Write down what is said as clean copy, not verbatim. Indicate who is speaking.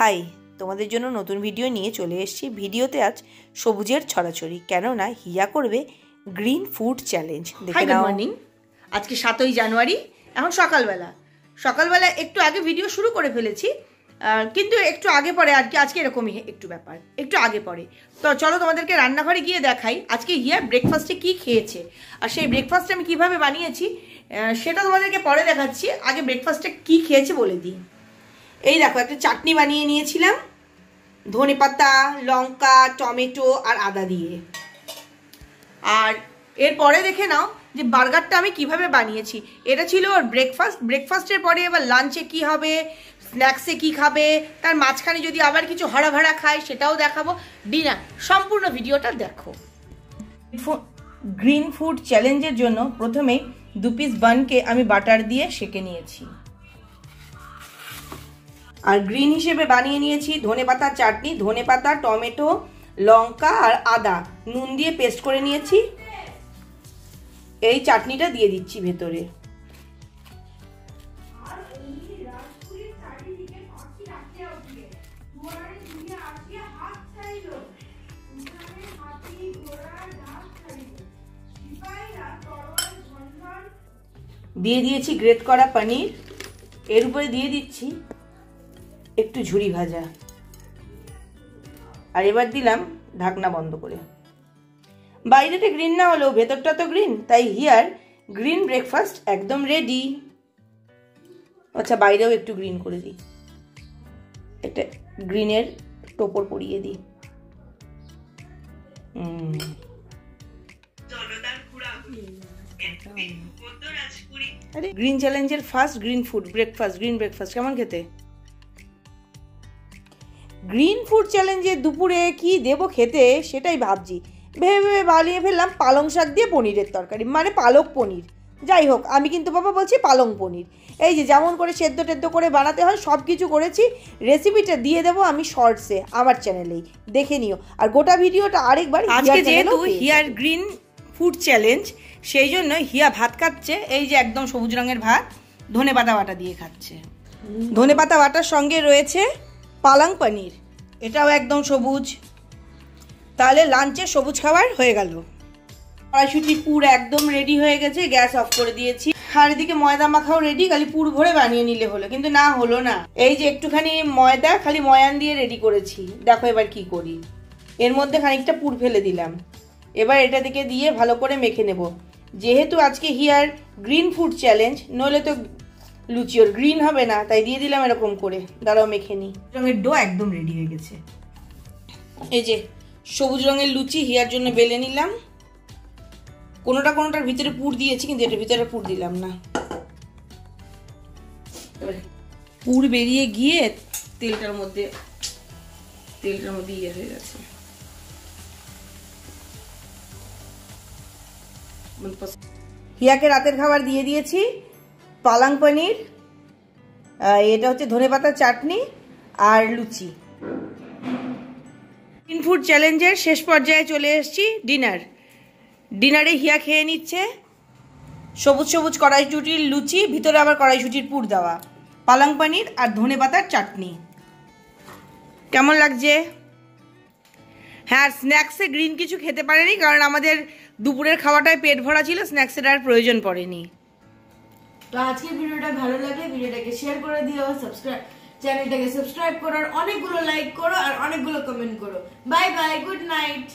Speaker 1: High, তোমাদের জন্য নতুন ভিডিও নিয়ে চলে এসেছি। ভিডিওতে আজ সবুজের ছড়াছড়ি, কেননা হিয়া করবে গ্রিন ফুড চ্যালেঞ্জ।
Speaker 2: দেখে নাও। Good morning. আজকে 7ই জানুয়ারি। এখন সকালবেলা একটু আগে ভিডিও শুরু করে ফেলেছি, কিন্তু একটু আগে পরে আজকে এরকমই একটু ব্যাপার, একটু আগে পরে। তো চলো তোমাদেরকে রান্নাঘরে গিয়ে দেখাই আজকে হিয়া ব্রেকফাস্টে কি খেয়েছে, আর সেই ব্রেকফাস্টে আমি কিভাবে বানিয়েছি সেটা তোমাদেরকে পরে দেখাচ্ছি। আগে ব্রেকফাস্টে কি খেয়েছে বলে দিই। এই দেখো, একটা চাটনি বানিয়ে নিয়েছিলাম ধনেপাতা, লঙ্কা, টমেটো আর আদা দিয়ে। আর এরপরে দেখে নাও যে বার্গারটা আমি কিভাবে বানিয়েছি। এটা ছিল ওর ব্রেকফাস্টের পরে এবার লাঞ্চে কি হবে, স্ন্যাক্সে কি খাবে, তার মাঝখানে যদি আবার কিছু হড়াভাড়া খায় সেটাও দেখাবো। ডিনার সম্পূর্ণ ভিডিওটা দেখো। গ্রিন ফুড চ্যালেঞ্জের জন্য প্রথমেই 2 পিস বানকে আমি বাটার দিয়ে সেঁকে নিয়েছি। আর গ্রিন হিসেবে বানিয়ে নিয়েছি ধনেপাতা চাটনি, ধনেপাতা, টমেটো, লঙ্কা আর আদা নুন দিয়ে পেস্ট করে নিয়েছি। এই চাটনিটা দিয়ে দিচ্ছি ভেতরে। দিয়ে দিয়েছি গ্রেট করা পনির। এর উপরে দিয়ে দিচ্ছি একটু ঝুরি ভাজা। আর এবার দিলাম ঢাকনা বন্ধ করে। বাইরেটা গ্রিন না হলেও ভেতরটা তো গ্রিন, তাই হিয়ার গ্রিন ব্রেকফাস্ট একদম রেডি। আচ্ছা, বাইরেও একটু গ্রিন করে দিই, একটা গ্রিনের টোপর পরিয়ে দিই। গ্রিন চ্যালেঞ্জের first green food breakfast, green breakfast কেমন খেতে? গ্রিন ফুড চ্যালেঞ্জে দুপুরে কি দেবো খেতে সেটাই ভাবছি। ভেবে বানিয়ে ফেললাম পালং শাক দিয়ে পনিরের তরকারি, মানে পালক পনির। যাই হোক, আমি কিন্তু বাবা বলছি পালং পনির। এই যে যেমন করে সেদ্ধ টেদ্ধ করে বানাতে হয় সব কিছু করেছি। রেসিপিটা দিয়ে দেবো আমি শর্টসে, আমার চ্যানেলেই দেখে নিও। আর গোটা ভিডিওটা আরেকবার। আজকে যেহেতু হিয়ার গ্রিন ফুড চ্যালেঞ্জ, সেই জন্য হিয়া ভাত খাচ্ছে। এই যে একদম সবুজ রঙের ভাত, ধনেপাতা বাটা দিয়ে খাচ্ছে। ধনেপাতা বাটার সঙ্গে রয়েছে পালং পনির, এটাও একদম সবুজ। তাহলে লাঞ্চে সবুজ খাবার হয়ে গেল। কড়াইশুঁটির পুর একদম রেডি হয়ে গেছে, গ্যাস অফ করে দিয়েছি। আর এদিকে ময়দা মাখাও রেডি, খালি পুর ভরে বানিয়ে নিলে হলো, কিন্তু না হলো না। এই যে একটুখানি ময়দা খালি ময়ান দিয়ে রেডি করেছি। দেখো এবার কি করি। এর মধ্যে খানিকটা পুর ফেলে দিলাম। এবার এটা দিকে দিয়ে ভালো করে মেখে নেব। যেহেতু আজকে হিয়ার গ্রিন ফুড চ্যালেঞ্জ, নইলে তো লুচি ওর গ্রিন হবে না, তাই দিয়ে দিলাম এরকম করে। দাঁড়াও মেখে নিই। রঙের ডো একদম রেডি হয়ে গেছে। এই যে সবুজ রঙের লুচি হিয়ার জন্য বেলে নিলাম। কোনোটার ভিতরে পুর দিয়েছি, কিন্তু এটার ভিতরে পুর দিলাম না। পুর বেরিয়ে গিয়ে তেলটার মধ্যে ইয়ে হয়ে গেছে। হিয়াকে রাতের খাবার দিয়ে দিয়েছি পালং পনির, এটা হচ্ছে ধনেপাতা চাটনি আর লুচি। গ্রিন ফুড চ্যালেঞ্জের শেষ পর্যায়ে চলে এসেছি। ডিনারে হিয়া খেয়ে নিচ্ছে সবুজ কড়াইশুঁটির লুচি, ভিতরে আবার কড়াইশুঁটির পুর দেওয়া, পালং পনির আর ধনেপাতার চাটনি। কেমন লাগছে? হ্যাঁ, স্ন্যাক্সে গ্রিন কিছু খেতে পারেনি, কারণ আমাদের দুপুরের খাওয়াটায় পেট ভরা ছিল, স্ন্যাক্সের আর প্রয়োজন পড়েনি।
Speaker 3: তো আজকের ভিডিওটা ভালো লাগলে ভিডিওটাকে শেয়ার করে দিও, চ্যানেলটাকে সাবস্ক্রাইব করো, অনেকগুলো লাইক করো আর অনেকগুলো কমেন্ট করো। Bye bye, good night.